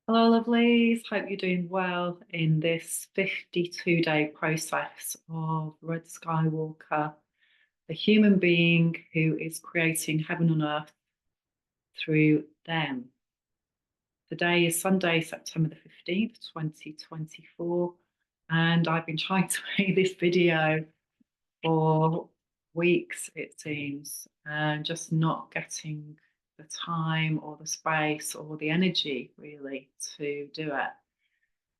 Hello, lovelies. Hope you're doing well in this 52-day process of Red Skywalker, the human being who is creating heaven on earth through them. Today is Sunday, September the 15th, 2024, and I've been trying to make this video for weeks, it seems, and just not getting the time or the space or the energy really to do it.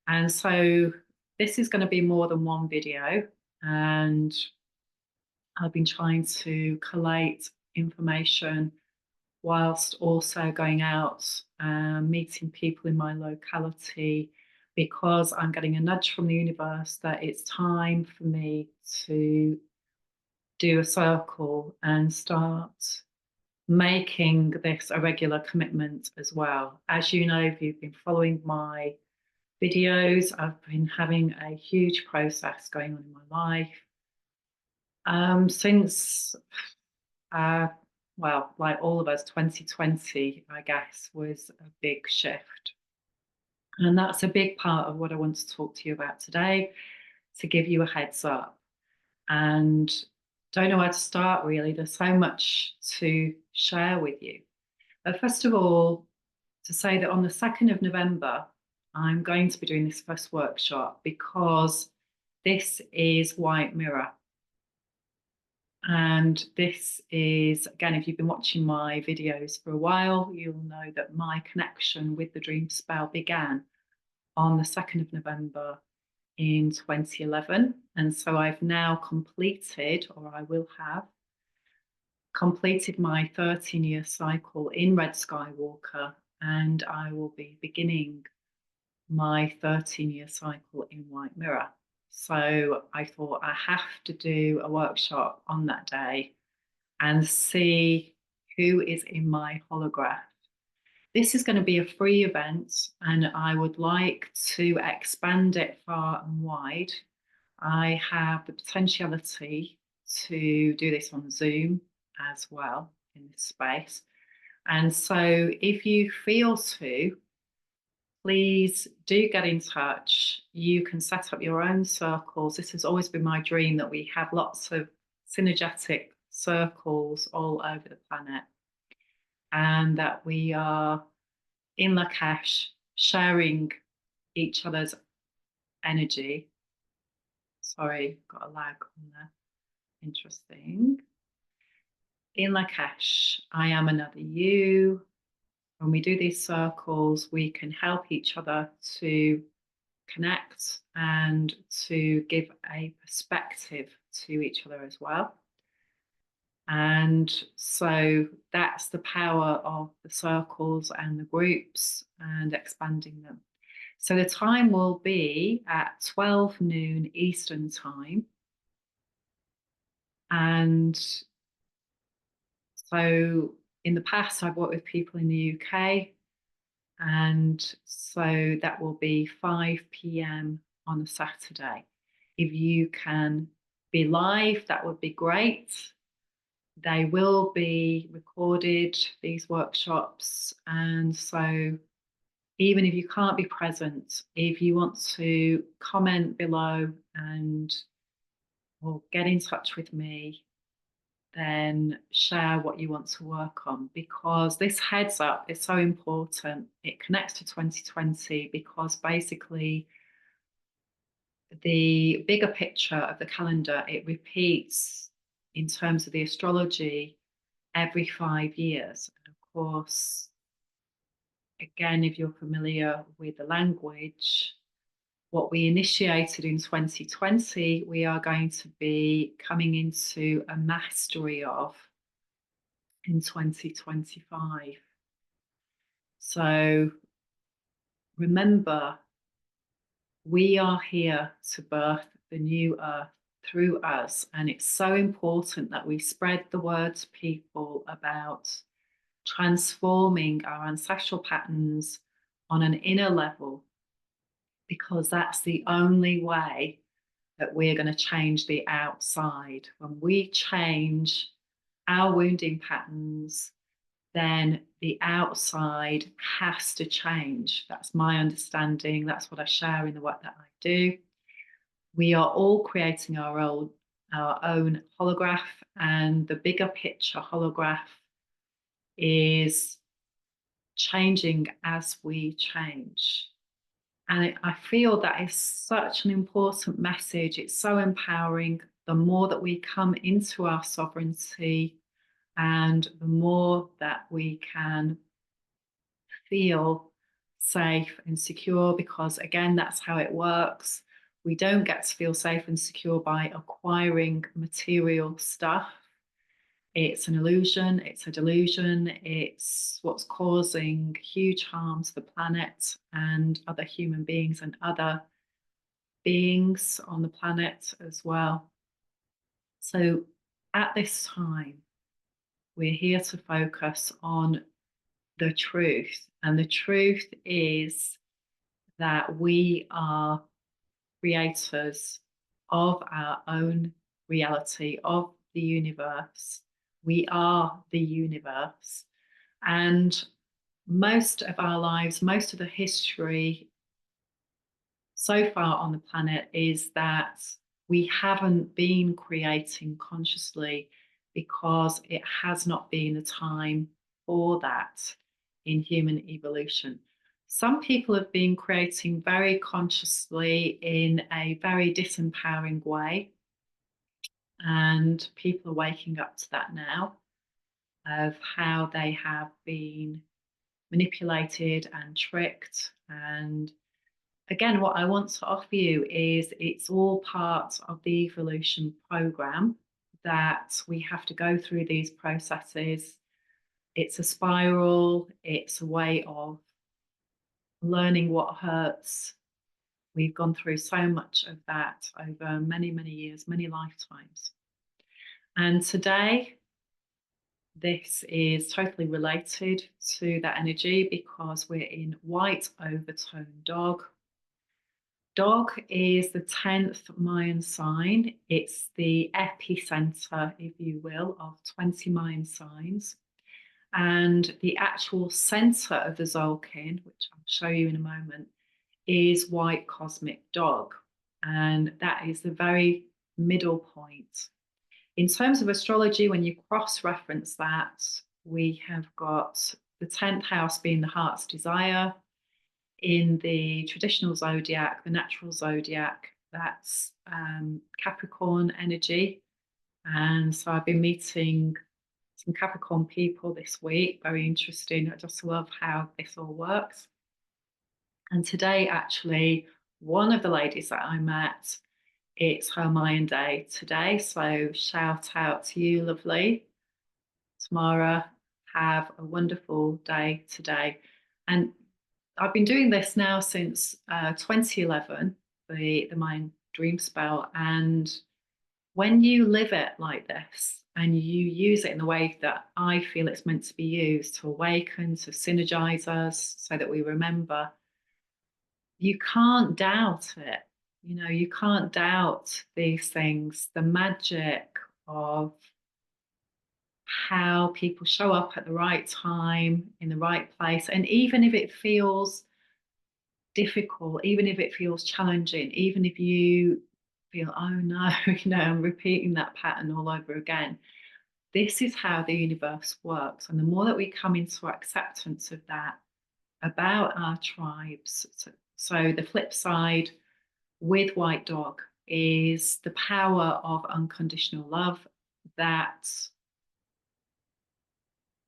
And so this is going to be more than one video, and I've been trying to collate information whilst also going out and meeting people in my locality, because I'm getting a nudge from the universe that it's time for me to do a circle and start making this a regular commitment as well. As you know, if you've been following my videos, I've been having a huge process going on in my life since, well, like all of us, 2020, I guess, was a big shift. And that's a big part of what I want to talk to you about today, to give you a heads up. And don't know where to start, really. There's so much to share with you. But first of all, to say that on the 2nd of November, I'm going to be doing this first workshop because this is White Mirror. And this is, again, if you've been watching my videos for a while, you'll know that my connection with the dream spell began on the 2nd of November in 2011. And so I've now completed, or I will have completed, my 13-year cycle in Red Skywalker, and I will be beginning my 13-year cycle in White Mirror. So I thought I have to do a workshop on that day and see who is in my holograph. This is going to be a free event, and I would like to expand it far and wide. I have the potentiality to do this on Zoom as well in this space. And so if you feel to, please do get in touch. You can set up your own circles. This has always been my dream, that we have lots of synergetic circles all over the planet, and that we are in Lakesh sharing each other's energy. Sorry, got a lag on there. Interesting. In Lakesh, I am another you. When we do these circles, we can help each other to connect and to give a perspective to each other as well. And so that's the power of the circles and the groups and expanding them. So the time will be at 12 noon Eastern time. And so in the past, I've worked with people in the UK, and so that will be 5 p.m. on a Saturday. If you can be live, that would be great. They will be recorded, these workshops, and so even if you can't be present, if you want to comment below and or get in touch with me, then share what you want to work on, because this heads up is so important. It connects to 2020 because basically the bigger picture of the calendar, it repeats in terms of the astrology every 5 years. And of course, again, if you're familiar with the language, what we initiated in 2020, we are going to be coming into a mastery of in 2025. So remember, we are here to birth the new earth through us. And it's so important that we spread the word to people about transforming our ancestral patterns on an inner level, because that's the only way that we're going to change the outside. When we change our wounding patterns, then the outside has to change. That's my understanding. That's what I share in the work that I do. We are all creating our own holograph, and the bigger picture holograph is changing as we change. And I feel that is such an important message. It's so empowering. The more that we come into our sovereignty, and the more that we can feel safe and secure, because again, that's how it works. We don't get to feel safe and secure by acquiring material stuff. It's an illusion, it's a delusion, it's what's causing huge harm to the planet and other human beings and other beings on the planet as well. So at this time, we're here to focus on the truth. And the truth is that we are creators of our own reality, of the universe. We are the universe. And most of our lives, most of the history so far on the planet is that we haven't been creating consciously because it has not been the time for that in human evolution. Some people have been creating very consciously in a very disempowering way, and people are waking up to that now of how they have been manipulated and tricked. And again, what I want to offer you is it's all part of the evolution program, that we have to go through these processes. It's a spiral, it's a way of learning what hurts. We've gone through so much of that over many, many years, many lifetimes. And today, this is totally related to that energy because we're in White Overtone Dog. Dog is the 10th Mayan sign. It's the epicenter, if you will, of 20 Mayan signs. And the actual center of the Zolkin, which I'll show you in a moment, is White Cosmic Dog. And that is the very middle point. In terms of astrology, when you cross-reference that, we have got the 10th house being the heart's desire. In the traditional zodiac, the natural zodiac, that's Capricorn energy. And so I've been meeting some Capricorn people this week. Very interesting. I just love how this all works. And today, actually, one of the ladies that I met, it's her Mayan day today. So shout out to you, lovely. Tamara, have a wonderful day today. And I've been doing this now since 2011, the Mind Dream Spell. And when you live it like this and you use it in the way that I feel it's meant to be used, to awaken, to synergize us so that we remember, you can't doubt it. You know, you can't doubt these things, the magic of how people show up at the right time, in the right place. And even if it feels difficult, even if it feels challenging, even if you feel, oh no, I'm repeating that pattern all over again. This is how the universe works. And the more that we come into acceptance of that about our tribes, so the flip side with White Dog is the power of unconditional love, that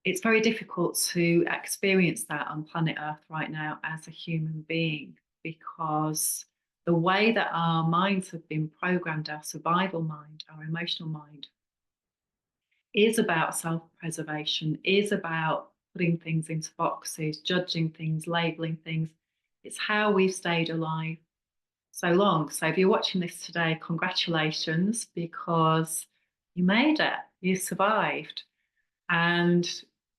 it's very difficult to experience that on planet Earth right now as a human being, because the way that our minds have been programmed, our survival mind, our emotional mind, is about self-preservation, is about putting things into boxes, judging things, labeling things. It's how we've stayed alive so long. So if you're watching this today, congratulations, because you made it, you survived. And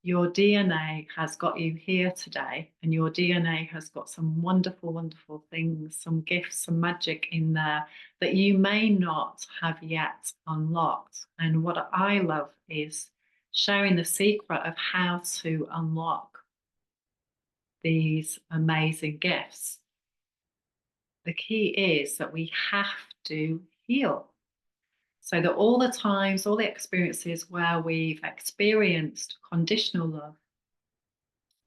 your DNA has got you here today, and your DNA has got some wonderful, wonderful things, some gifts, some magic in there that you may not have yet unlocked. And what I love is sharing the secret of how to unlock these amazing gifts. The key is that we have to heal. So that all the times, all the experiences where we've experienced conditional love,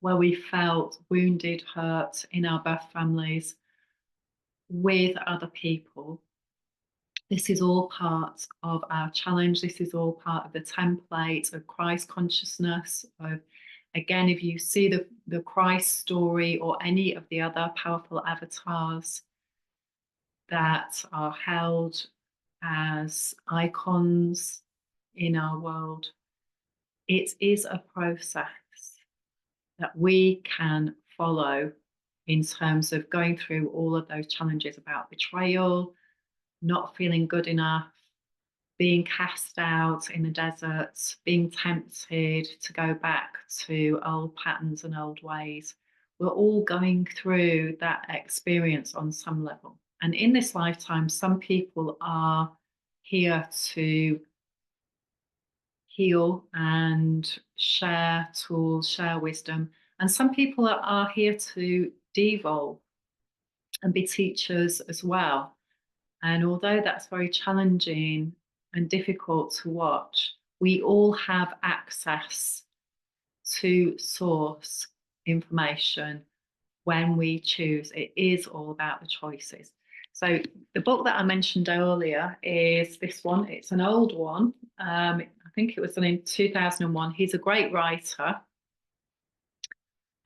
where we felt wounded, hurt in our birth families with other people, this is all part of our challenge. This is all part of the template of Christ consciousness. Of, again, if you see the Christ story or any of the other powerful avatars that are held as icons in our world, it is a process that we can follow in terms of going through all of those challenges about betrayal, not feeling good enough, being cast out in the desert, being tempted to go back to old patterns and old ways. We're all going through that experience on some level. And in this lifetime, some people are here to heal and share tools, share wisdom. And some people are here to devolve and be teachers as well. And although that's very challenging and difficult to watch, we all have access to source information when we choose. It is all about the choices. So the book that I mentioned earlier is this one. It's an old one. I think it was done in 2001. He's a great writer.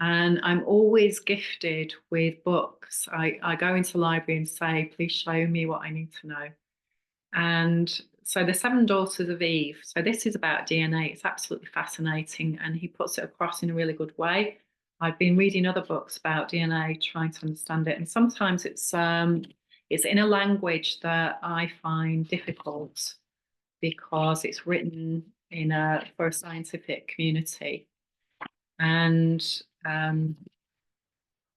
And I'm always gifted with books. I go into the library and say, please show me what I need to know. And so the Seven Daughters of Eve. So this is about DNA. It's absolutely fascinating. And he puts it across in a really good way. I've been reading other books about DNA, trying to understand it. And sometimes it's in a language that I find difficult because it's written for a scientific community. And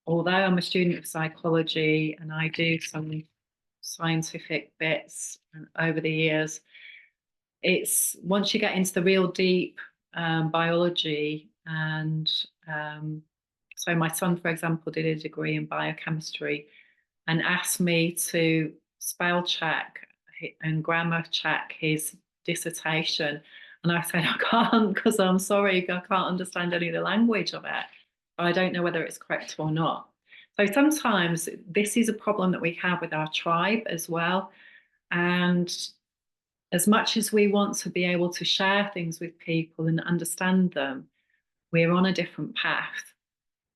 although I'm a student of psychology and I do some scientific bits over the years, it's once you get into the real deep biology and so my son, for example, did a degree in biochemistry and asked me to spell check and grammar check his dissertation. And I said, I can't because I'm sorry, I can't understand any of the language of it. I don't know whether it's correct or not. So sometimes this is a problem that we have with our tribe as well. And as much as we want to be able to share things with people and understand them, we're on a different path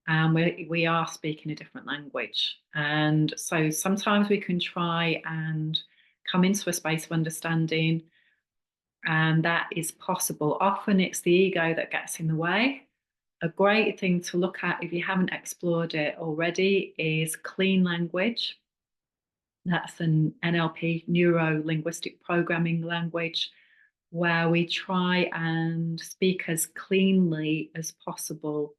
and we are speaking a different language. And so sometimes we can try and come into a space of understanding, and that is possible. Often it's the ego that gets in the way. A great thing to look at if you haven't explored it already is clean language. That's an NLP, neuro linguistic programming language, where we try and speak as cleanly as possible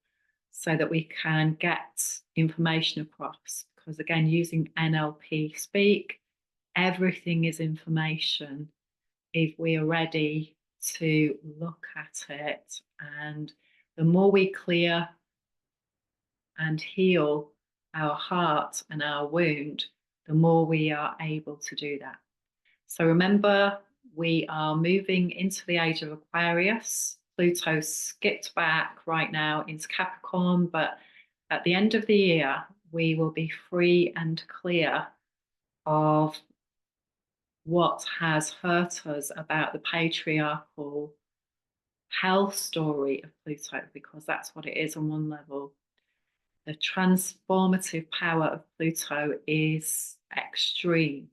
so that we can get information across. Because again, using NLP speak, everything is information if we are ready to look at it. And the more we clear and heal our heart and our wound, the more we are able to do that. So remember, we are moving into the age of Aquarius. Pluto skipped back right now into Capricorn, but at the end of the year, we will be free and clear of what has hurt us about the patriarchal hell story of Pluto, because that's what it is on one level. The transformative power of Pluto is extreme.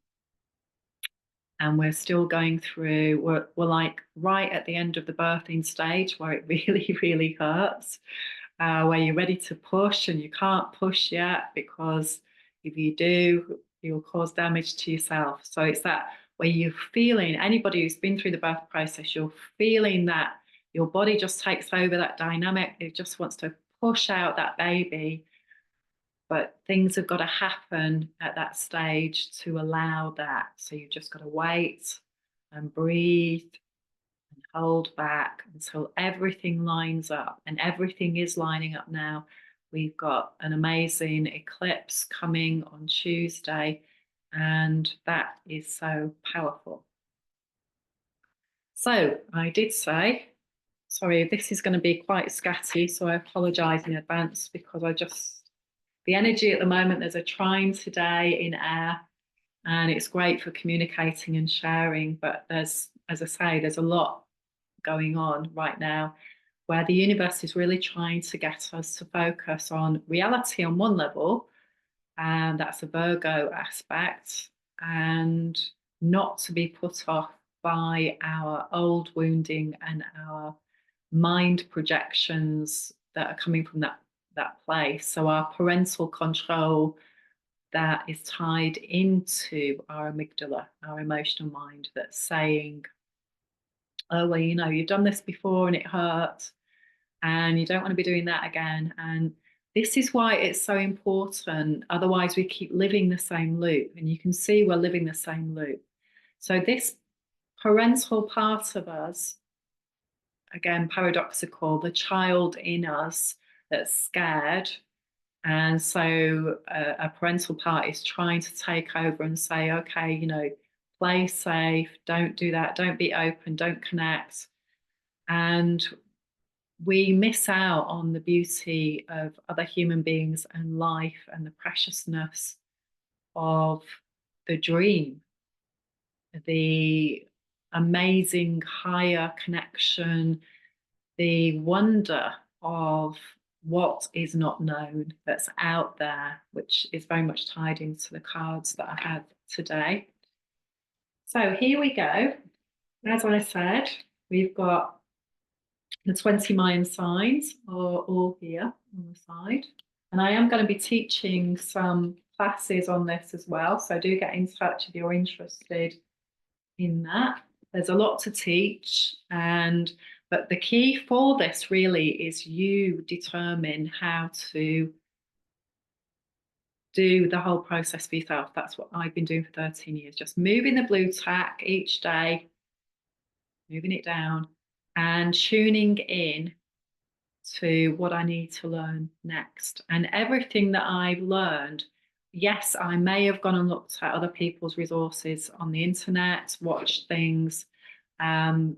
And we're still going through, we're like right at the end of the birthing stage where it really, really hurts, where you're ready to push and you can't push yet because if you do, you'll cause damage to yourself. So it's that where you're feeling, anybody who's been through the birth process, you're feeling that your body just takes over that dynamic. It just wants to push out that baby. But things have got to happen at that stage to allow that. So you've just got to wait and breathe and hold back until everything lines up, and everything is lining up now. We've got an amazing eclipse coming on Tuesday, and that is so powerful. So I did say, sorry, this is going to be quite scatty, so I apologise in advance because the energy at the moment, there's a trine today in air, and it's great for communicating and sharing. But as I say, there's a lot going on right now where the universe is really trying to get us to focus on reality on one level, and that's a Virgo aspect, and not to be put off by our old wounding and our mind projections that are coming from that place. So our parental control that is tied into our amygdala, our emotional mind, that's saying, oh, well, you know, you've done this before and it hurt, and you don't want to be doing that again. And this is why it's so important. Otherwise, we keep living the same loop, and you can see we're living the same loop. So, this parental part of us, again, paradoxical, the child in us that's scared. And so a parental part is trying to take over and say, okay, you know, play safe, don't do that, don't be open, don't connect. And we miss out on the beauty of other human beings and life and the preciousness of the dream, the amazing higher connection, the wonder of what is not known that's out there, which is very much tied into the cards that I had today. So here we go. As I said, we've got the 20 Mayan signs are all here on the side. And I am going to be teaching some classes on this as well. So do get in touch if you're interested in that. There's a lot to teach, but the key for this really is you determine how to do the whole process for yourself. That's what I've been doing for 13 years, just moving the blue tack each day, moving it down and tuning in to what I need to learn next. And everything that I've learned, yes, I may have gone and looked at other people's resources on the internet, watched things, and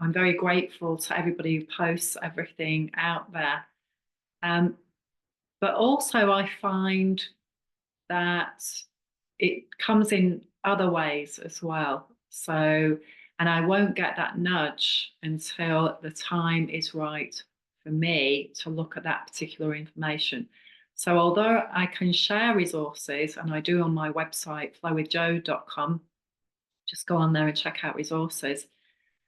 I'm very grateful to everybody who posts everything out there. But also, I find that it comes in other ways as well. So, and I won't get that nudge until the time is right for me to look at that particular information. So, although I can share resources, and I do on my website, flowwithjo.com, just go on there and check out resources.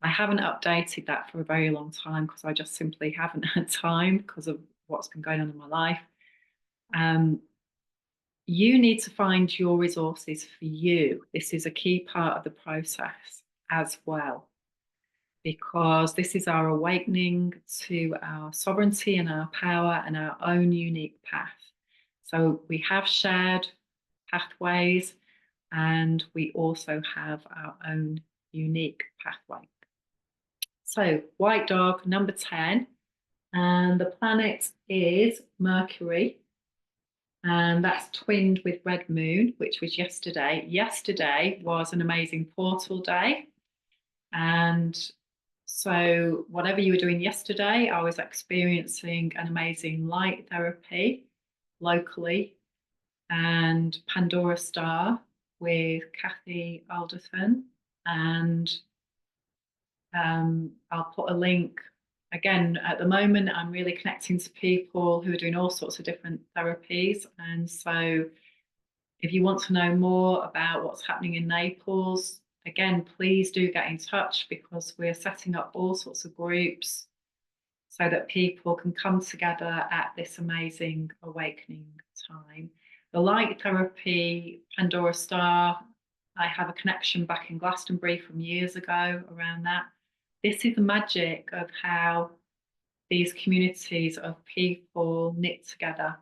I haven't updated that for a very long time because I just simply haven't had time because of what's been going on in my life. You need to find your resources for you. This is a key part of the process as well, because this is our awakening to our sovereignty and our power and our own unique path. So we have shared pathways, and we also have our own unique pathway. So White Dog, number 10, and the planet is Mercury. And that's twinned with Red Moon, which was yesterday. Yesterday was an amazing portal day. And so, whatever you were doing yesterday, I was experiencing an amazing light therapy locally, and Pandora Star with Kathy Alderton. And I'll put a link. Again, at the moment, I'm really connecting to people who are doing all sorts of different therapies. And so if you want to know more about what's happening in Naples, again, please do get in touch, because we're setting up all sorts of groups so that people can come together at this amazing awakening time. The light therapy, Pandora Star, I have a connection back in Glastonbury from years ago around that. This is the magic of how these communities of people knit together.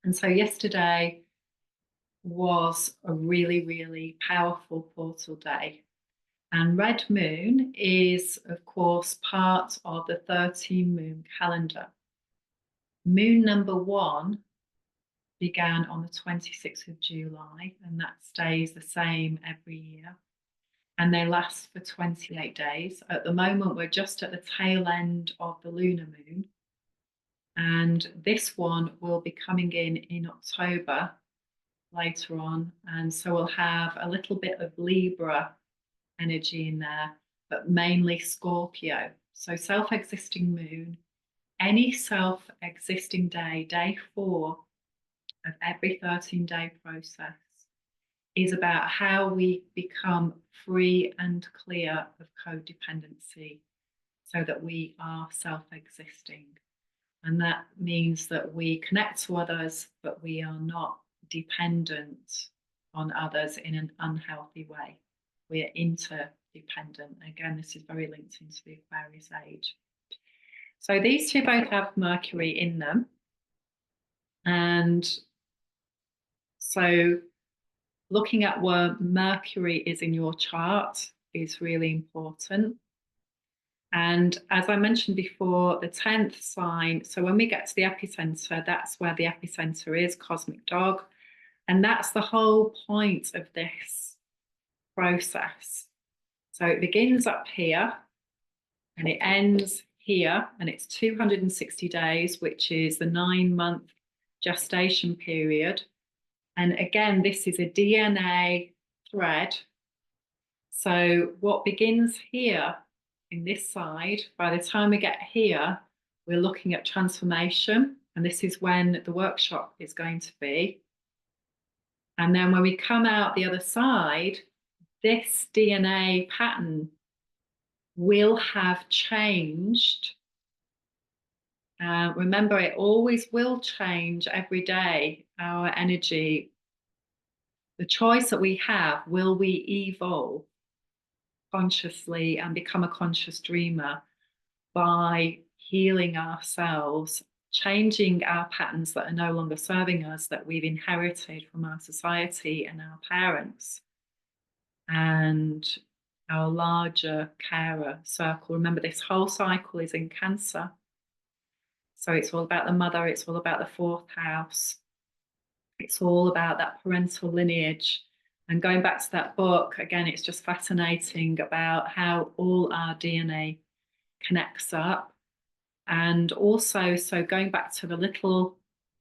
And so yesterday was a really, really powerful portal day. And red moon is, of course, part of the 13 moon calendar. Moon number 1 began on the 26th of July, and that stays the same every year. And they last for 28 days. At the moment, we're just at the tail end of the lunar moon. And this one will be coming in October later on. And so we'll have a little bit of Libra energy in there, but mainly Scorpio. So self-existing moon, any self-existing day, day 4 of every 13-day process, is about how we become free and clear of codependency so that we are self-existing. And that means that we connect to others, but we are not dependent on others in an unhealthy way. We are interdependent. Again, this is very linked into the Aquarius age. So these two both have Mercury in them. And so looking at where Mercury is in your chart is really important. And as I mentioned before, the 10th sign, so when we get to the epicenter, that's where the epicenter is, cosmic dog. And that's the whole point of this process. So it begins up here and it ends here, and it's 260 days, which is the 9-month gestation period. And again, this is a DNA thread. So what begins here in this side, by the time we get here, we're looking at transformation. And this is when the workshop is going to be. And then when we come out the other side, this DNA pattern will have changed. Remember, it always will change every day, our energy. The choice that we have, will we evolve consciously and become a conscious dreamer by healing ourselves, changing our patterns that are no longer serving us, that we've inherited from our society and our parents and our larger carer circle. Remember, this whole cycle is in Cancer. So it's all about the mother, it's all about the 4th house. It's all about that parental lineage. And going back to that book, again, it's just fascinating about how all our DNA connects up. And also, so going back to the little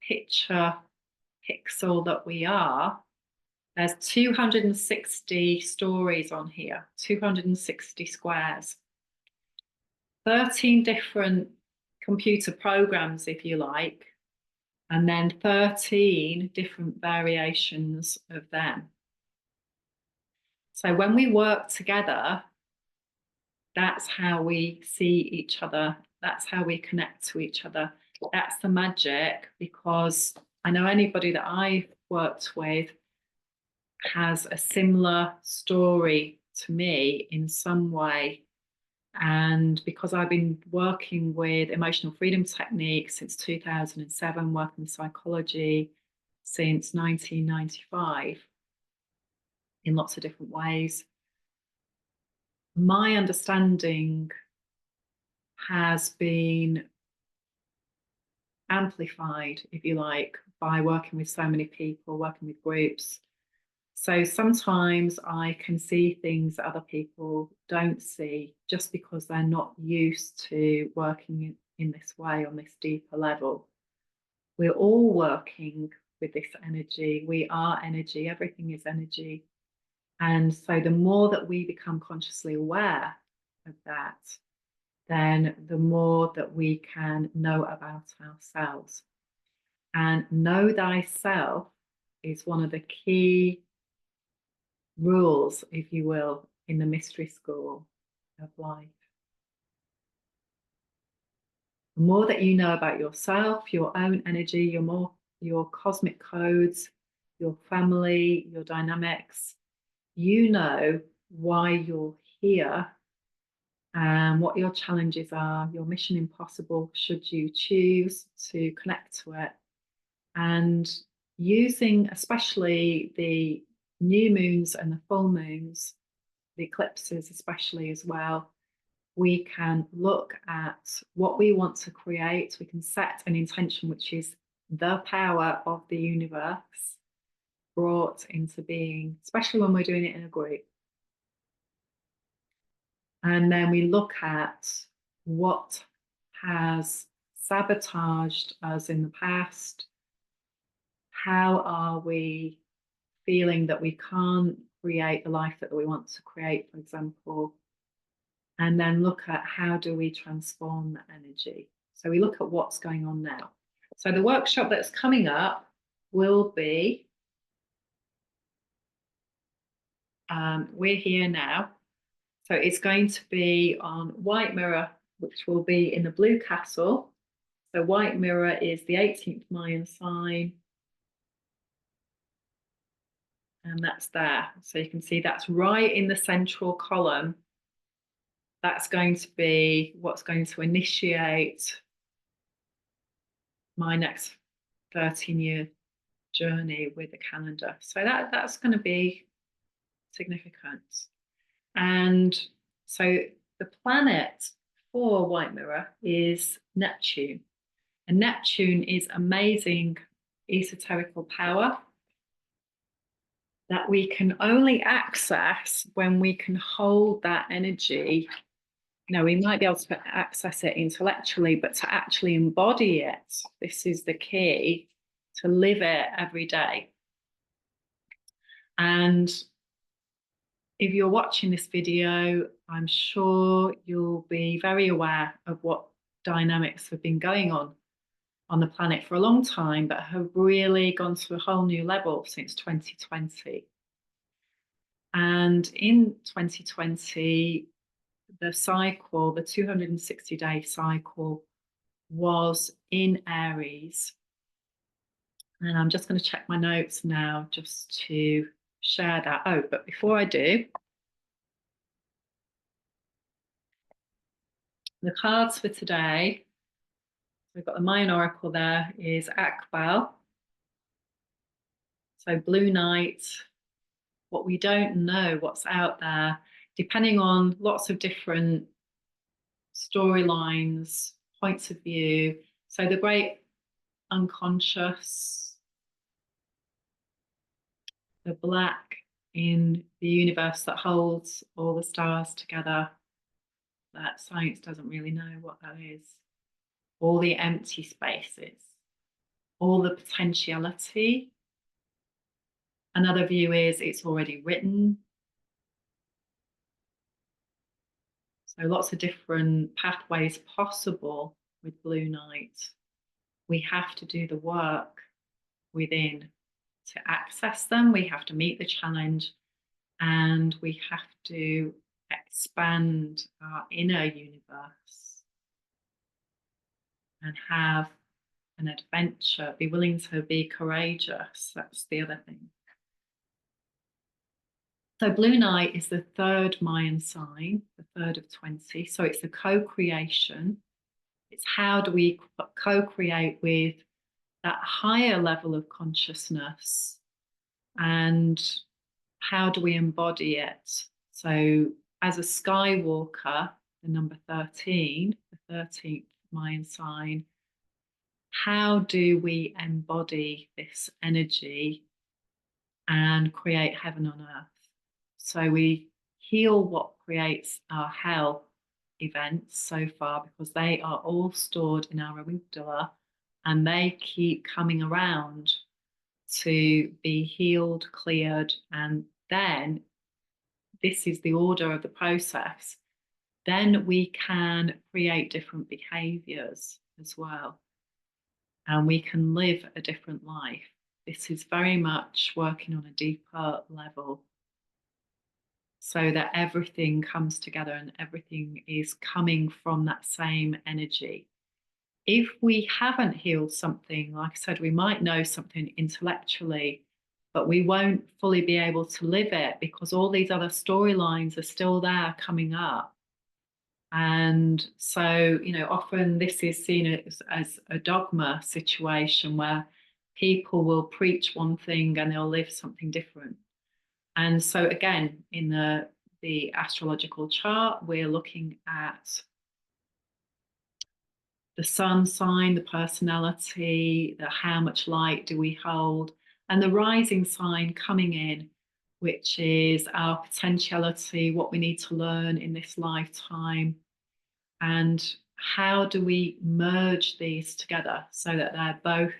picture pixel that we are, there's 260 stories on here, 260 squares, 13 different computer programs, if you like, and then 13 different variations of them. So when we work together, that's how we see each other. That's how we connect to each other. That's the magic, because I know anybody that I've worked with has a similar story to me in some way. And because I've been working with emotional freedom techniques since 2007, working with psychology since 1995 in lots of different ways, my understanding has been amplified, if you like, by working with so many people, working with groups. So sometimes I can see things that other people don't see just because they're not used to working in this way, on this deeper level. We're all working with this energy. We are energy. Everything is energy. And so the more that we become consciously aware of that, then the more that we can know about ourselves. And know thyself is one of the key rules, if you will, in the mystery school of life. The more that you know about yourself, your own energy, your cosmic codes, your family, your dynamics, you know why you're here and what your challenges are, your mission impossible, should you choose to connect to it. And using especially the new moons and the full moons, the eclipses especially as well, we can look at what we want to create. We can set an intention, which is the power of the universe brought into being, especially when we're doing it in a group. And then we look at what has sabotaged us in the past. How are we feeling that we can't create the life that we want to create, for example? And then look at how do we transform that energy. So we look at what's going on now. So the workshop that's coming up will be, we're here now. So it's going to be on White Mirror, which will be in the Blue Castle. So White Mirror is the 18th Mayan sign. And that's there. So you can see that's right in the central column. That's going to be what's going to initiate my next 13-year journey with the calendar. So that's going to be significant. And so the planet for White Mirror is Neptune. And Neptune is amazing esoterical power that we can only access when we can hold that energy. You know, we might be able to access it intellectually, but to actually embody it, this is the key, to live it every day. And if you're watching this video, I'm sure you'll be very aware of what dynamics have been going on the planet for a long time, but have really gone to a whole new level since 2020. And in 2020, the cycle, the 260-day cycle, was in Aries. And I'm just going to check my notes now just to share that. Oh, but before I do, the cards for today, we've got the Mayan Oracle there, is Akbal. So Blue Night, what we don't know, what's out there, depending on lots of different storylines, points of view. So the great unconscious, the black in the universe that holds all the stars together, that science doesn't really know what that is. All the empty spaces, all the potentiality. Another view is it's already written. So lots of different pathways possible with Blue Night. We have to do the work within to access them. We have to meet the challenge, and we have to expand our inner universe and have an adventure, be willing to be courageous. That's the other thing. So Blue Night is the third Mayan sign, the third of 20. So it's the co-creation. It's how do we co-create with that higher level of consciousness, and how do we embody it? So as a skywalker, the number 13, the 13th Mayan sign, how do we embody this energy and create heaven on earth? So we heal what creates our hell events so far, because they are all stored in our amygdala and they keep coming around to be healed, cleared, and then this is the order of the process. Then we can create different behaviors as well, and we can live a different life. This is very much working on a deeper level, so that everything comes together and everything is coming from that same energy. If we haven't healed something, like I said, we might know something intellectually, but we won't fully be able to live it because all these other storylines are still there coming up. And so, you know, often this is seen as a dogma situation where people will preach one thing and they'll live something different. And so again, in the the astrological chart, we're looking at the sun sign, the personality, the how much light do we hold, and the rising sign coming in, which is our potentiality, what we need to learn in this lifetime, and how do we merge these together so that they're both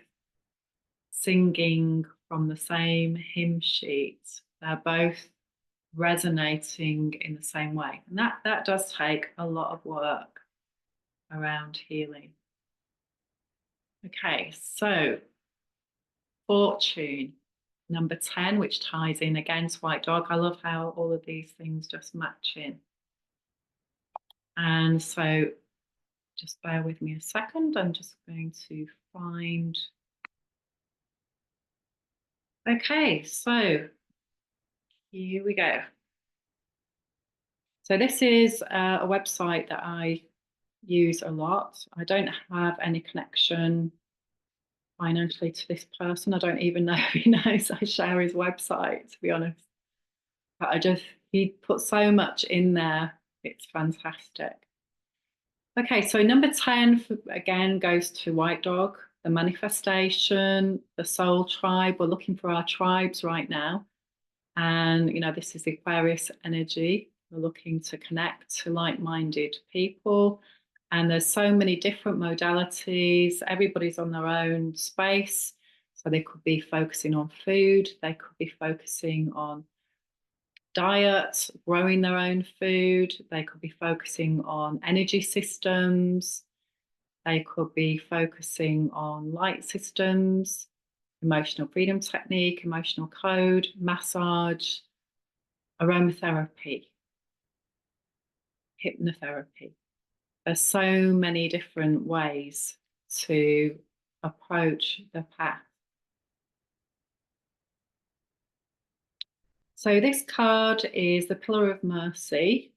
singing from the same hymn sheet, they're both resonating in the same way. And that does take a lot of work around healing. Okay, so fortune, number 10, which ties in against White Dog. I love how all of these things just match in. And so just bear with me a second. I'm just going to find. Okay, so here we go. So this is a website that I use a lot. I don't have any connection financially to this person. I don't even know if he knows I share his website, to be honest. But he put so much in there. It's fantastic. Okay, so number 10 again goes to White Dog, the manifestation, the soul tribe. We're looking for our tribes right now. And, this is the Aquarius energy. We're looking to connect to like-minded people. And there's so many different modalities. Everybody's on their own space. So they could be focusing on food. They could be focusing on diet, growing their own food. They could be focusing on energy systems. They could be focusing on light systems, emotional freedom technique, emotional code, massage, aromatherapy, hypnotherapy. There's so many different ways to approach the path. So this card is the Pillar of Mercy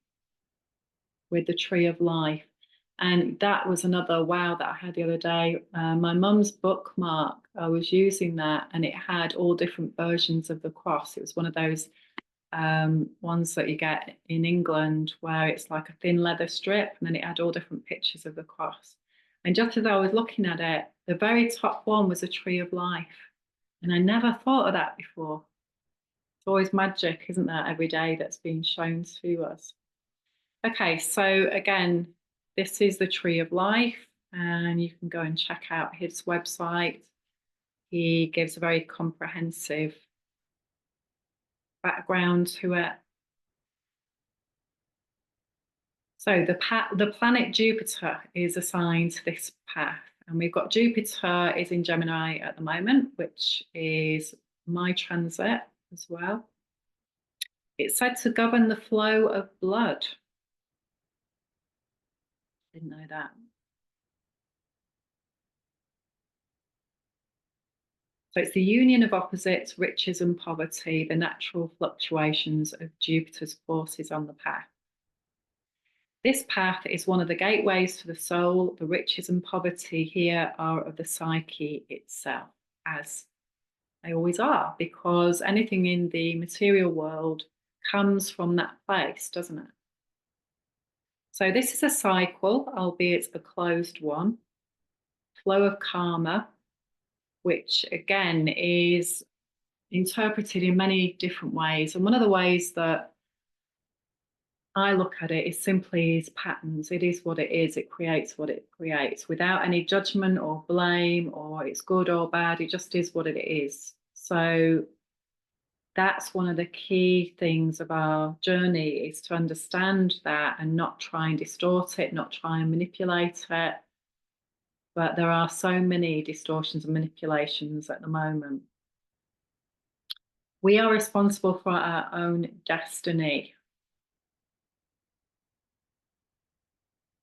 with the Tree of Life. And that was another wow that I had the other day. My mum's bookmark, I was using that and it had all different versions of the cross. It was one of those ones that you get in England where it's like a thin leather strip and then it had all different pictures of the cross. And just as I was looking at it, the very top one was a Tree of Life. And I never thought of that before. It's always magic, isn't there, every day that's being shown to us. Okay, so again, this is the Tree of Life, and you can go and check out his website. He gives a very comprehensive background to it. So the planet Jupiter is assigned to this path, and we've got Jupiter is in Gemini at the moment, which is my transit as well. It's said to govern the flow of blood. Didn't know that. So it's the union of opposites, riches and poverty, the natural fluctuations of Jupiter's forces on the path. This path is one of the gateways to the soul. The riches and poverty here are of the psyche itself, as they always are, because anything in the material world comes from that place, doesn't it? So this is a cycle, albeit a closed one. Flow of karma, which again is interpreted in many different ways. And one of the ways that I look at it is simply as patterns. It is what it is. It creates what it creates without any judgment or blame or it's good or bad. It just is what it is. So that's one of the key things of our journey, is to understand that and not try and distort it, not try and manipulate it. But there are so many distortions and manipulations at the moment. We are responsible for our own destiny.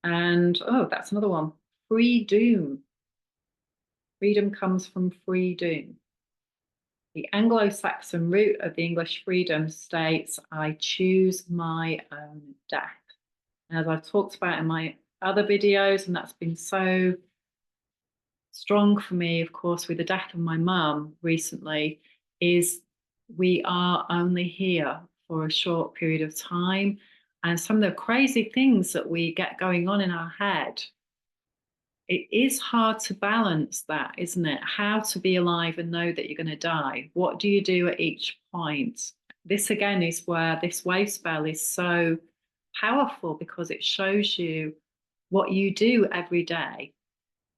And, oh, that's another one. Free doom. Freedom comes from free doom. The Anglo-Saxon root of the English freedom states, I choose my own death. And as I've talked about in my other videos, and that's been so strong for me, of course, with the death of my mum recently, is we are only here for a short period of time. And some of the crazy things that we get going on in our head, it is hard to balance that, isn't it? How to be alive and know that you're going to die. What do you do at each point? This again is where this wave spell is so powerful, because it shows you what you do every day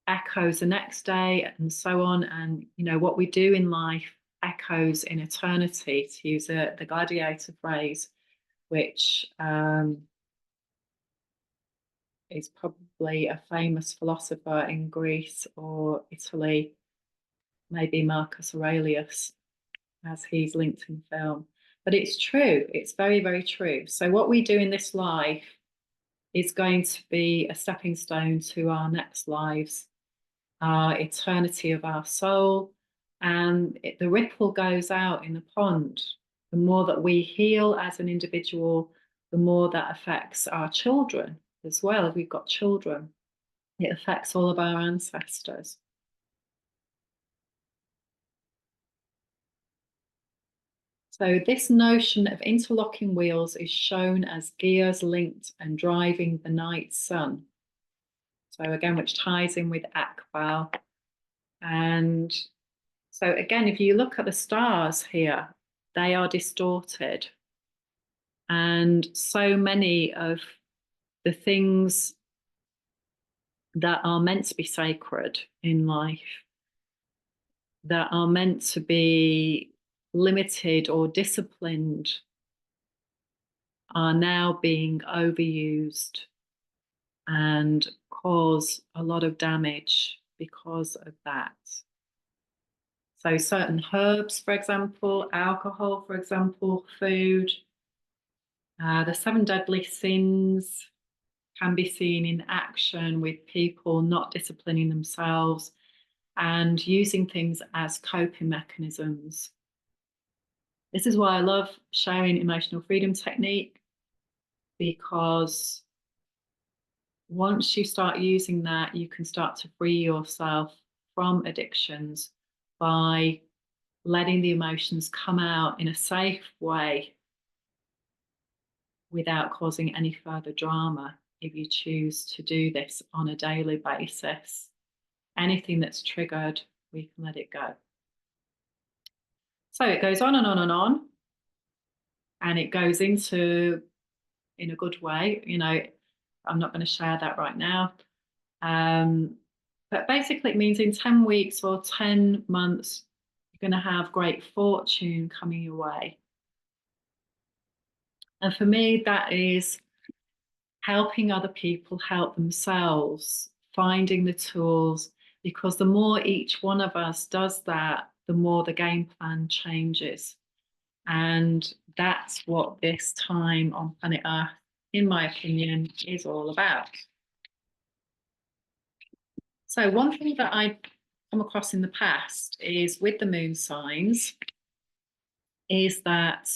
echoes the next day and so on. And you know what we do in life echoes in eternity, to use the gladiator phrase, which is probably a famous philosopher in Greece or Italy, maybe Marcus Aurelius, as he's linked in film. But it's true, it's very, very true. So what we do in this life is going to be a stepping stone to our next lives, our eternity of our soul. And the ripple goes out in the pond. The more that we heal as an individual, the more that affects our children as well. If we've got children, it affects all of our ancestors. So this notion of interlocking wheels is shown as gears linked and driving the night sun. So again, which ties in with Akbal. And so again, if you look at the stars here, they are distorted. And so many of the things that are meant to be sacred in life, that are meant to be limited or disciplined, are now being overused and cause a lot of damage because of that. So certain herbs, for example, alcohol, for example, food, the 7 deadly sins can be seen in action with people not disciplining themselves and using things as coping mechanisms. This is why I love sharing emotional freedom technique, because once you start using that, you can start to free yourself from addictions by letting the emotions come out in a safe way without causing any further drama. If you choose to do this on a daily basis, anything that's triggered, we can let it go. So it goes on and on and on, and it goes into, in a good way, you know, I'm not going to share that right now. But basically it means in 10 weeks or 10 months, you're going to have great fortune coming your way. And for me, that is helping other people help themselves, finding the tools, because the more each one of us does that, the more the game plan changes. And that's what this time on planet Earth, in my opinion, is all about. So one thing that I come across in the past is with the moon signs, is that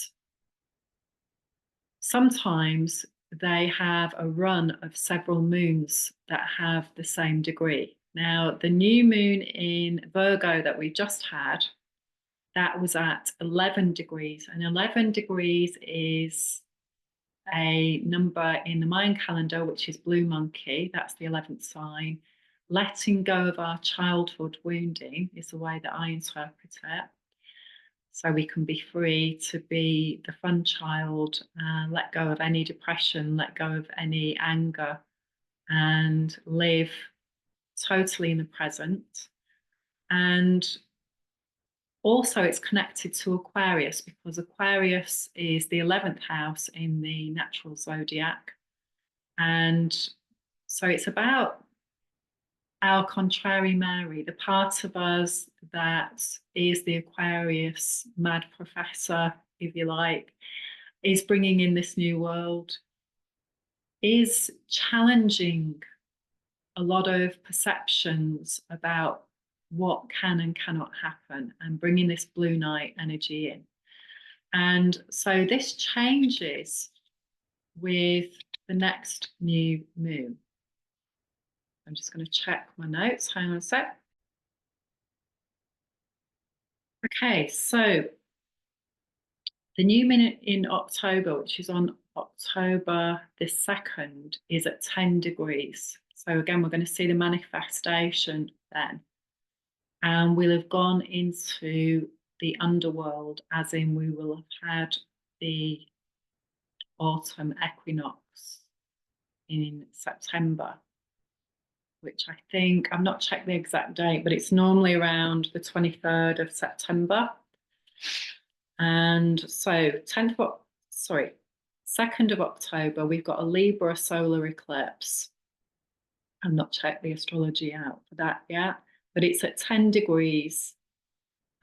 sometimes they have a run of several moons that have the same degree. Now, the new moon in Virgo that we just had, that was at 11 degrees. And 11 degrees is a number in the Mayan calendar, which is blue monkey. That's the 11th sign. Letting go of our childhood wounding is the way that I interpret it. So we can be free to be the fun child and let go of any depression, let go of any anger, and live totally in the present. And also it's connected to Aquarius, because Aquarius is the 11th house in the natural zodiac. And so it's about our contrary Mary, the part of us that is the Aquarius mad professor, if you like, is bringing in this new world, is challenging a lot of perceptions about what can and cannot happen, and bringing this blue night energy in. And so this changes with the next new moon. I'm just going to check my notes. Hang on a sec. Okay, so The new moon in October, which is on October the 2nd, is at 10 degrees. So again, we're going to see the manifestation then. And we'll have gone into the underworld, as in we will have had the autumn equinox in September, which I think, I've not checked the exact date, but it's normally around the 23rd of September. And so 2nd of October, we've got a Libra solar eclipse. I've not checked the astrology out for that yet, but it's at 10 degrees.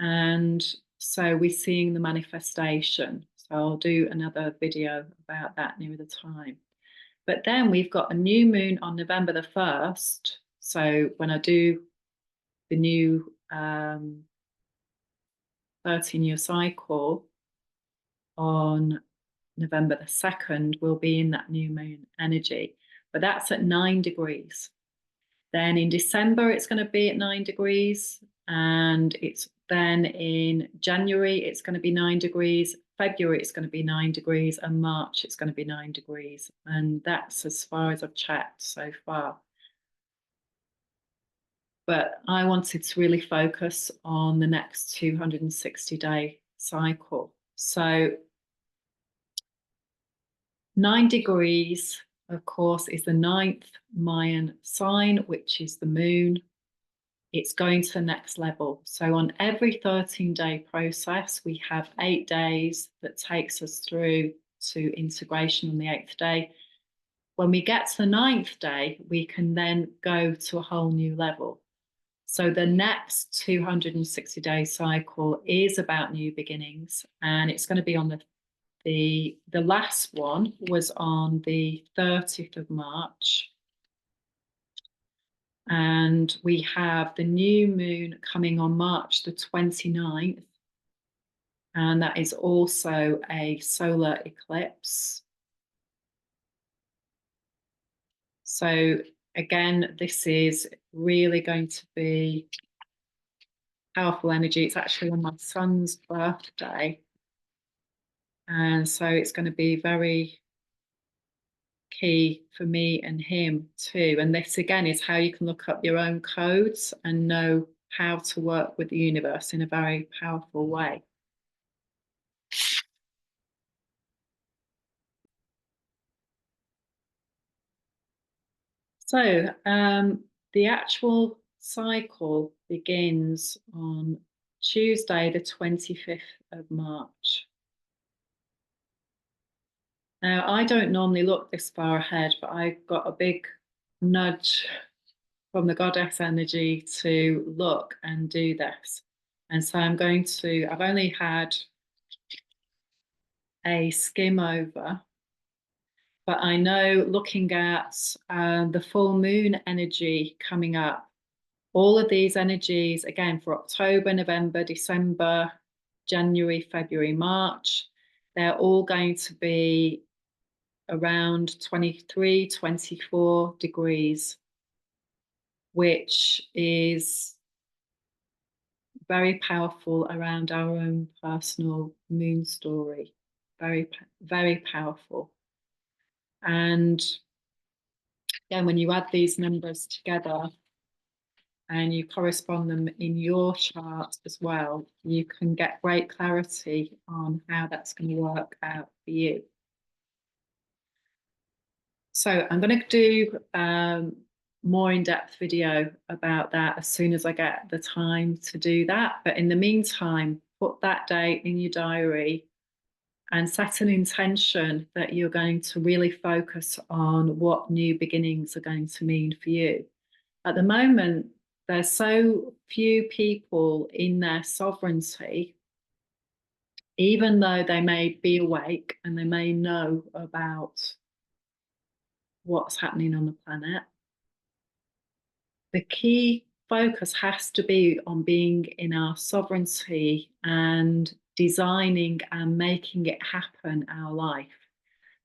And so we're seeing the manifestation. So I'll do another video about that near the time. But then we've got a new moon on November the 1st. So when I do the new 13-year cycle on November the 2nd, we'll be in that new moon energy. But that's at 9 degrees. Then in December, it's going to be at 9 degrees. And it's then in January, it's going to be 9 degrees. February, it's going to be 9 degrees. And March, it's going to be 9 degrees. And that's as far as I've checked so far. But I wanted to really focus on the next 260-day cycle. So 9 degrees, of course, is the 9th Mayan sign, which is the moon. It's going to the next level. So on every 13-day process, we have 8 days that takes us through to integration on the 8th day. When we get to the 9th day, we can then go to a whole new level. So the next 260-day cycle is about new beginnings, and it's going to be on the last one was on the 30th of March. And we have the new moon coming on March the 29th. And that is also a solar eclipse. So again, this is really going to be powerful energy. It's actually on my son's birthday. And so it's going to be very key for me and him too. And this again is how you can look up your own codes and know how to work with the universe in a very powerful way. So the actual cycle begins on Tuesday, the 25th of March. Now, I don't normally look this far ahead, but I got a big nudge from the goddess energy to look and do this. And so I've only had a skim over, but I know looking at the full moon energy coming up, all of these energies, again, for October, November, December, January, February, March, they're all going to be around 23, 24 degrees, which is very powerful around our own personal moon story. Very, very powerful. And again, when you add these numbers together and you correspond them in your chart as well, you can get great clarity on how that's going to work out for you. So I'm going to do more in-depth video about that as soon as I get the time to do that. But in the meantime, put that date in your diary and set an intention that you're going to really focus on what new beginnings are going to mean for you. At the moment, there's so few people in their sovereignty, even though they may be awake and they may know about what's happening on the planet. The key focus has to be on being in our sovereignty and designing and making it happen our life.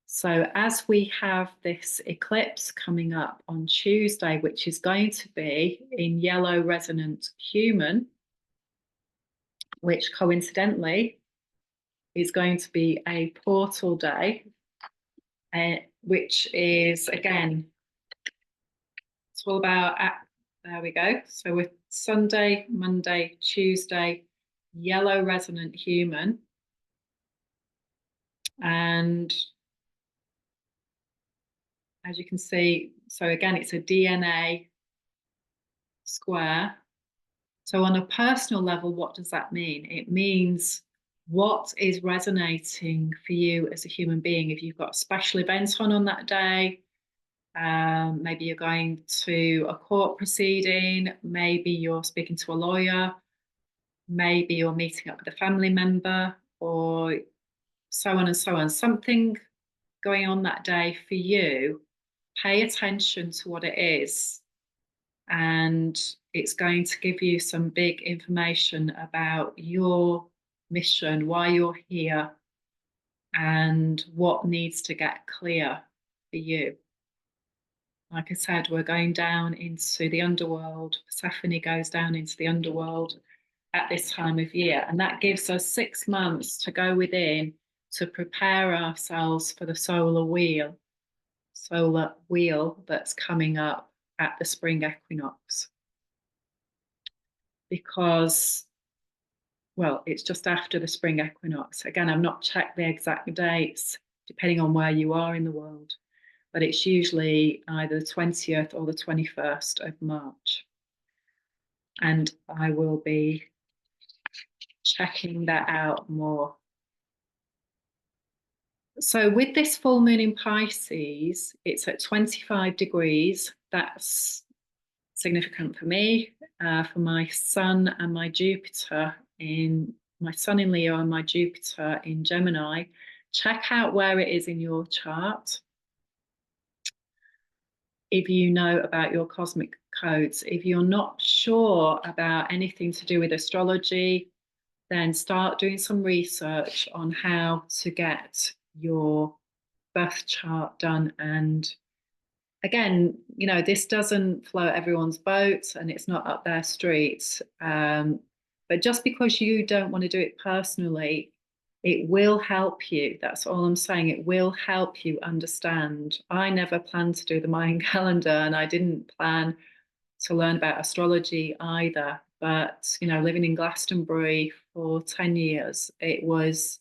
So as we have this eclipse coming up on Tuesday, which is going to be in yellow resonant human, which coincidentally is going to be a portal day, which is, again, it's all about, there we go. So with Sunday, Monday, Tuesday, yellow resonant human. And as you can see, so again, it's a DNA square. So on a personal level, what does that mean? It means what is resonating for you as a human being. If you've got a special event on that day, maybe you're going to a court proceeding, maybe you're speaking to a lawyer, maybe you're meeting up with a family member, or so on and so on. Something going on that day for you, pay attention to what it is, and it's going to give you some big information about your mission, why you're here, and what needs to get clear for you. Like I said, we're going down into the underworld. Persephone goes down into the underworld at this time of year, and that gives us 6 months to go within to prepare ourselves for the solar wheel that's coming up at the spring equinox. Because, well, it's just after the spring equinox. Again, I've not checked the exact dates, depending on where you are in the world, but it's usually either the 20th or the 21st of March. And I will be checking that out more. So with this full moon in Pisces, it's at 25 degrees. That's significant for me, for my sun and my Jupiter my sun in Leo and my Jupiter in Gemini. Check out where it is in your chart. If you know about your cosmic codes, if you're not sure about anything to do with astrology, then start doing some research on how to get your birth chart done. And again, you know, this doesn't float everyone's boat and it's not up their street. But just because you don't want to do it personally, it will help you. That's all I'm saying. It will help you understand. I never planned to do the Mayan calendar, and I didn't plan to learn about astrology either. But, you know, living in Glastonbury for 10 years, it was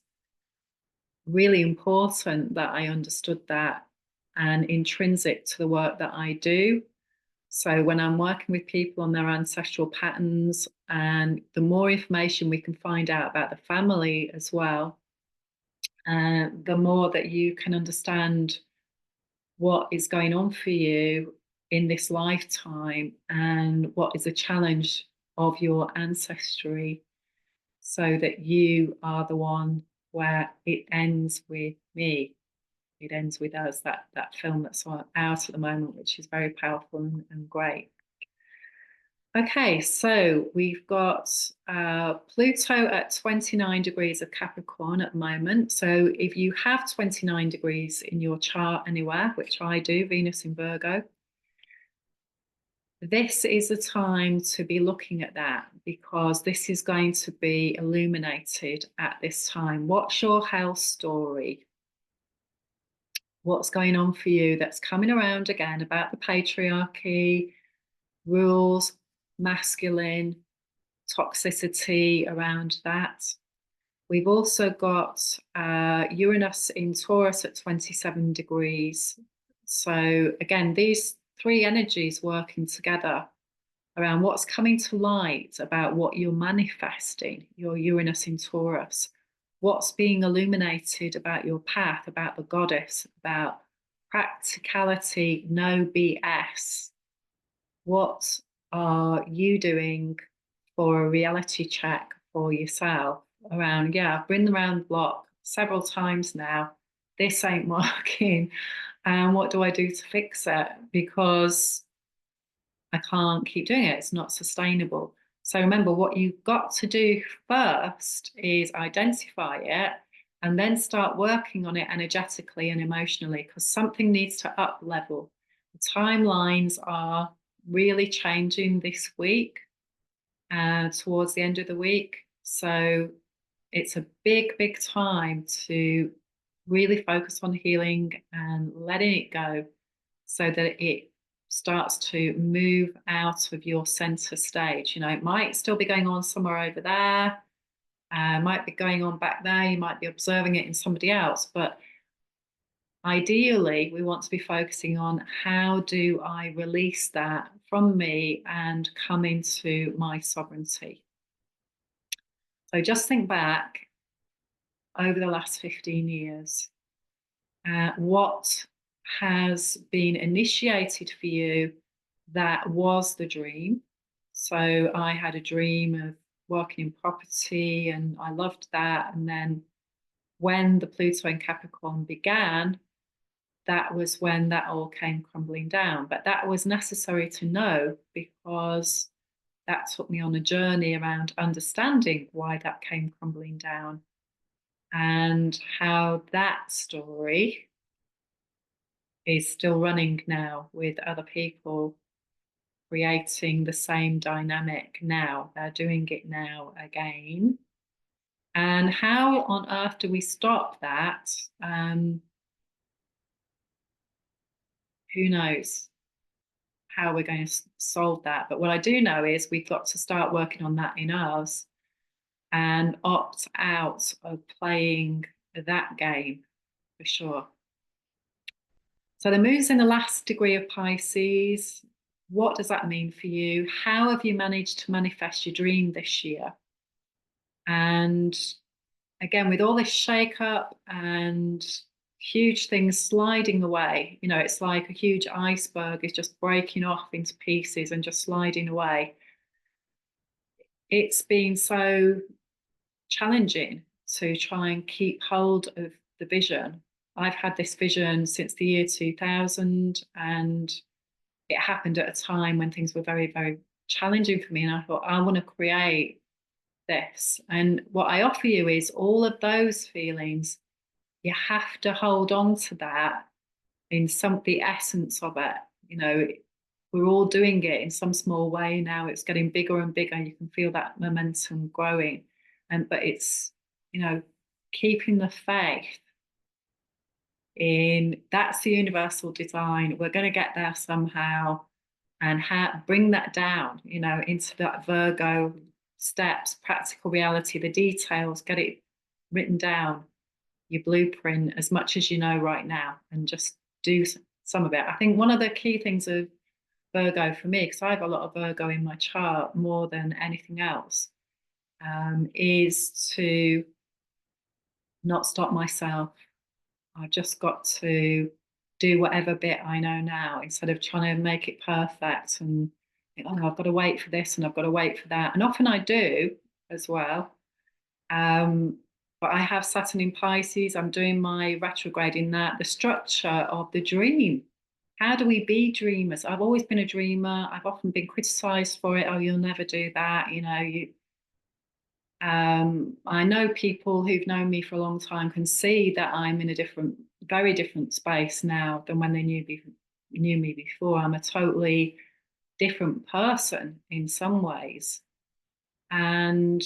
really important that I understood that and intrinsic to the work that I do. So when I'm working with people on their ancestral patterns, and the more information we can find out about the family as well, the more that you can understand what is going on for you in this lifetime and what is a challenge of your ancestry, so that you are the one where it ends with me. It ends with us, that film that's out at the moment, which is very powerful and great. Okay, so we've got Pluto at 29 degrees of Capricorn at the moment. So if you have 29 degrees in your chart anywhere, which I do, Venus in Virgo, this is the time to be looking at that, because this is going to be illuminated at this time. What's your health story? What's going on for you that's coming around again about the patriarchy, rules, masculine, toxicity around that? We've also got Uranus in Taurus at 27 degrees. So again, these three energies working together around what's coming to light about what you're manifesting, your Uranus in Taurus, what's being illuminated about your path, about the goddess, about practicality, no BS. What are you doing for a reality check for yourself around, yeah, I've been around the block several times now. This ain't working. And what do I do to fix it? Because I can't keep doing it. It's not sustainable. So remember, what you've got to do first is identify it and then start working on it energetically and emotionally, because something needs to up level. The timelines are really changing this week, towards the end of the week. So it's a big, big time to really focus on healing and letting it go so that it starts to move out of your center stage. You know, it might still be going on somewhere over there, might be going on back there, you might be observing it in somebody else, but ideally, we want to be focusing on how do I release that from me and come into my sovereignty. So just think back over the last 15 years. What has been initiated for you that was the dream? So I had a dream of working in property and I loved that. And then when the Pluto in Capricorn began, that was when that all came crumbling down. But that was necessary to know because that took me on a journey around understanding why that came crumbling down and how that story is still running now with other people creating the same dynamic now. They're doing it now again. And how on earth do we stop that? Who knows how we're going to solve that? But what I do know is we've got to start working on that in us and opt out of playing that game for sure. So the moon's in the last degree of Pisces. What does that mean for you? How have you managed to manifest your dream this year? And again, with all this shake-up and huge things sliding away, you know, it's like a huge iceberg is just breaking off into pieces and just sliding away. It's been so challenging to try and keep hold of the vision. I've had this vision since the year 2000, and it happened at a time when things were very, very challenging for me. And I thought, I want to create this. And what I offer you is all of those feelings. You have to hold on to that in the essence of it. You know, we're all doing it in some small way now. It's getting bigger and bigger. You can feel that momentum growing. But it's, you know, keeping the faith in that's the universal design. We're going to get there somehow, and bring that down, you know, into that Virgo steps, practical reality, the details, get it written down, your blueprint as much as you know right now, and just do some of it. I think one of the key things of Virgo for me, because I have a lot of Virgo in my chart more than anything else, is to not stop myself. I've just got to do whatever bit I know now instead of trying to make it perfect and think, oh, I've got to wait for this and I've got to wait for that. And often I do as well. But I have Saturn in Pisces. I'm doing my retrograde in that, the structure of the dream. How do we be dreamers? I've always been a dreamer. I've often been criticized for it. Oh, you'll never do that. You know, I know people who've known me for a long time can see that I'm in a very different space now than when they knew me before. I'm a totally different person in some ways. And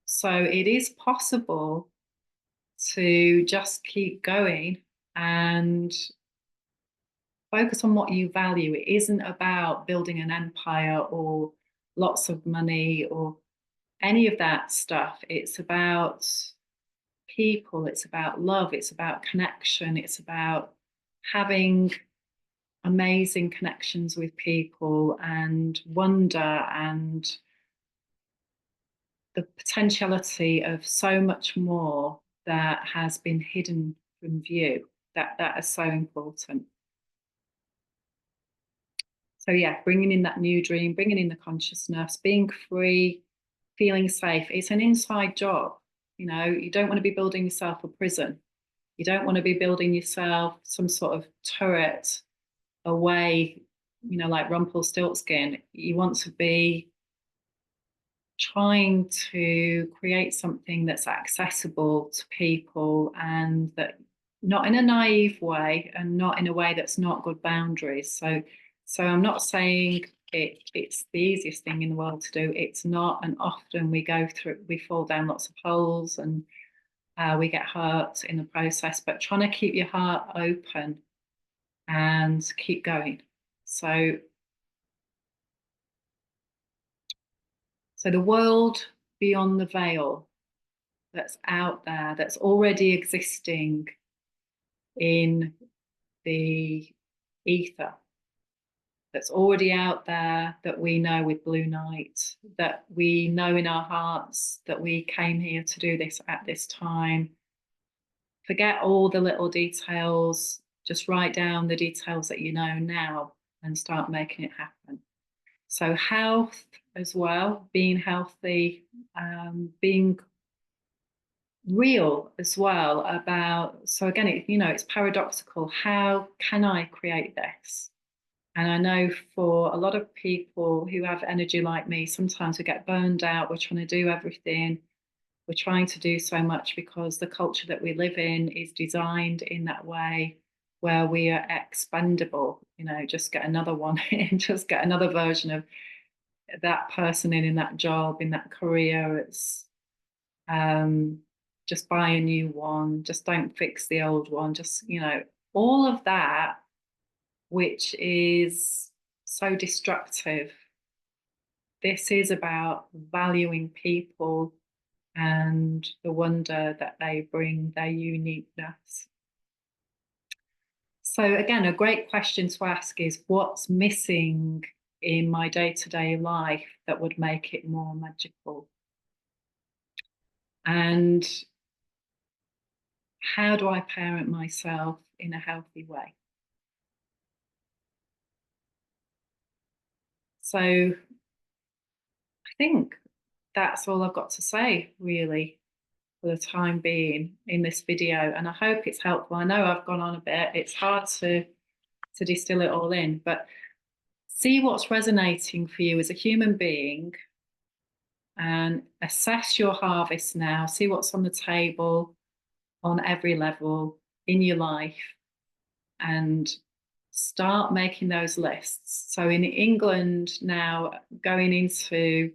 so it is possible to just keep going and focus on what you value. It isn't about building an empire or lots of money or any of that stuff. It's about people, it's about love, it's about connection, it's about having amazing connections with people and wonder and the potentiality of so much more that has been hidden from view. That is so important. So yeah, bringing in that new dream, bringing in the consciousness, being free, feeling safe. It's an inside job. You know, you don't want to be building yourself a prison. You don't want to be building yourself some sort of turret away, you know, like Rumpelstiltskin. You want to be trying to create something that's accessible to people and that not in a naive way and not in a way that's not good boundaries. So I'm not saying it's the easiest thing in the world to do. It's not, and often we fall down lots of holes, and we get hurt in the process. But trying to keep your heart open and keep going. So the world beyond the veil that's out there, that's already existing in the ether, that's already out there, that we know with blue night, that we know in our hearts that we came here to do this at this time. Forget all the little details, just write down the details that you know now and start making it happen. So health as well, being healthy, being real as well about, so again, it's paradoxical. How can I create this? And I know for a lot of people who have energy like me, sometimes we get burned out. We're trying to do everything. We're trying to do so much because the culture that we live in is designed in that way, where we are expendable. Just get another one in, just get another version of that person in that job, in that career. It's just buy a new one, just don't fix the old one, just all of that, which is so destructive. This is about valuing people and the wonder that they bring, their uniqueness. So again, a great question to ask is, what's missing in my day-to-day life that would make it more magical? And how do I parent myself in a healthy way? So I think that's all I've got to say, really, for the time being in this video. And I hope it's helpful. I know I've gone on a bit. It's hard to distill it all in, but see what's resonating for you as a human being and assess your harvest now. See what's on the table on every level in your life and start making those lists. So in England now, going into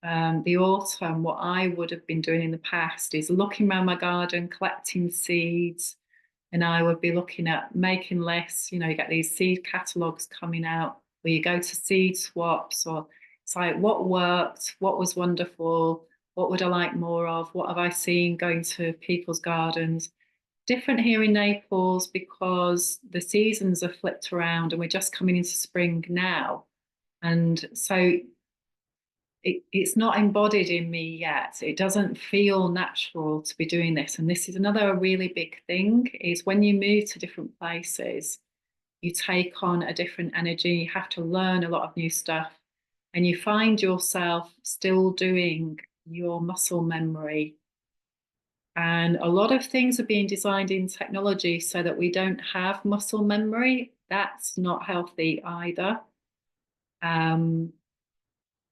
the autumn, what I would have been doing in the past is looking around my garden, collecting seeds, and I would be looking at making lists. You get these seed catalogues coming out where you go to seed swaps, or it's like, what worked, what was wonderful, what would I like more of, what have I seen going to people's gardens. Different here in Naples because the seasons are flipped around and we're just coming into spring now. And so it's not embodied in me yet. It doesn't feel natural to be doing this. And this is another really big thing, is when you move to different places, you take on a different energy. You have to learn a lot of new stuff. And you find yourself still doing your muscle memory. And a lot of things are being designed in technology so that we don't have muscle memory. That's not healthy either.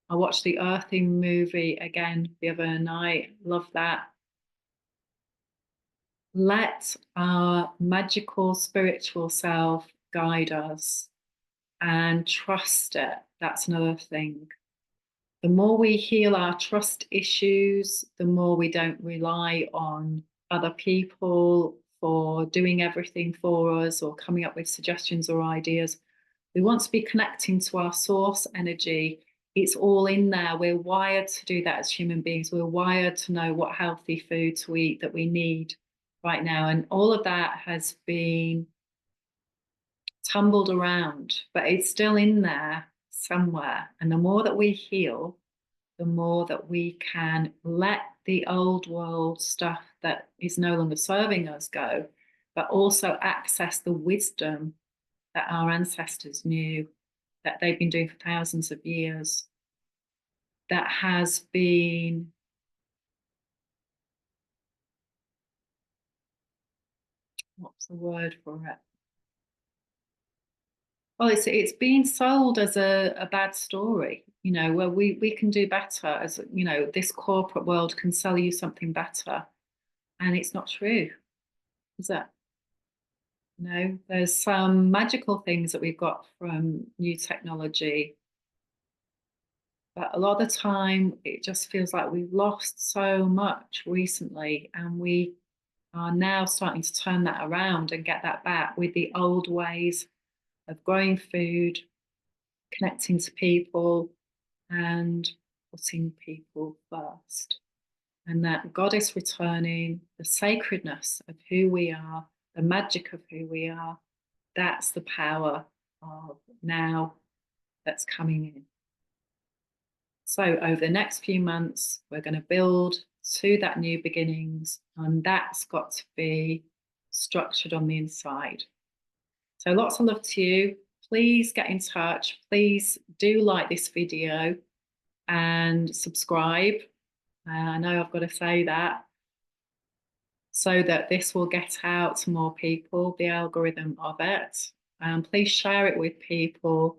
I watched the Earthing movie again the other night. Love that. Let our magical spiritual self guide us and trust it. That's another thing. The more we heal our trust issues, the more we don't rely on other people for doing everything for us or coming up with suggestions or ideas. We want to be connecting to our source energy. It's all in there. We're wired to do that as human beings. We're wired to know what healthy food to eat that we need right now. And all of that has been tumbled around, but it's still in there somewhere. And the more that we heal, the more that we can let the old world stuff that is no longer serving us go, but also access the wisdom that our ancestors knew, that they've been doing for thousands of years, that has been what's the word for it? Well, it's being sold as a bad story, where we can do better, as this corporate world can sell you something better. And it's not true, is it? You know, there's some magical things that we've got from new technology, but a lot of the time it just feels like we've lost so much recently, and we are now starting to turn that around and get that back with the old ways of growing food, connecting to people, and putting people first. And that God is returning, the sacredness of who we are, the magic of who we are. That's the power of now that's coming in. So, over the next few months, we're going to build to that new beginnings, and that's got to be structured on the inside. So, lots of love to you. Please get in touch. Please do like this video and subscribe. I know I've got to say that so that this will get out to more people, the algorithm of it. Please share it with people.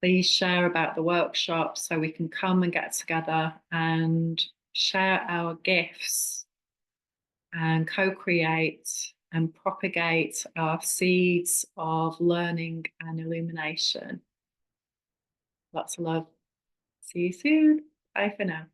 Please share about the workshop so we can come and get together and share our gifts and co-create and propagate our seeds of learning and illumination. Lots of love. See you soon. Bye for now.